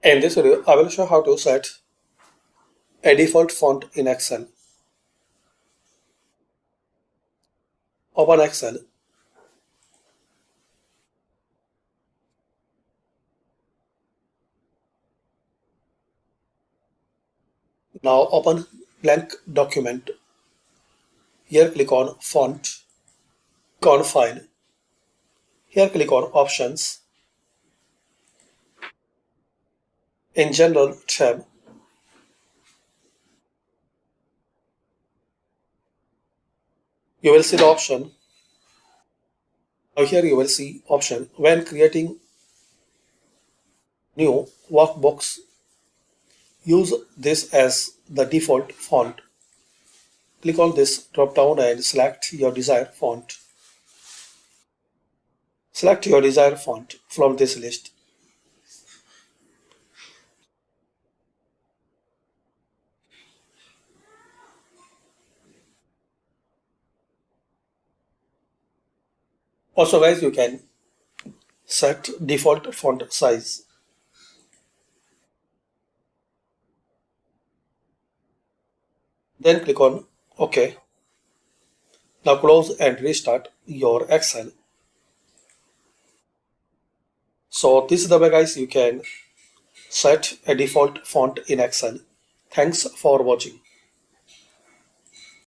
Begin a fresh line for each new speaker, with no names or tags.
In this video, I will show how to set a default font in Excel. Open Excel. Now open blank document. Here click on Font. Click on File. Here click on Options. In General tab, you will see the option. Now here you will see option when creating new workbox. Use this as the default font. Click on this drop down and select your desired font. Select your desired font from this list. Also guys, you can set default font size. Then click on OK. Now close and restart your Excel. So this is the way guys you can set a default font in Excel. Thanks for watching.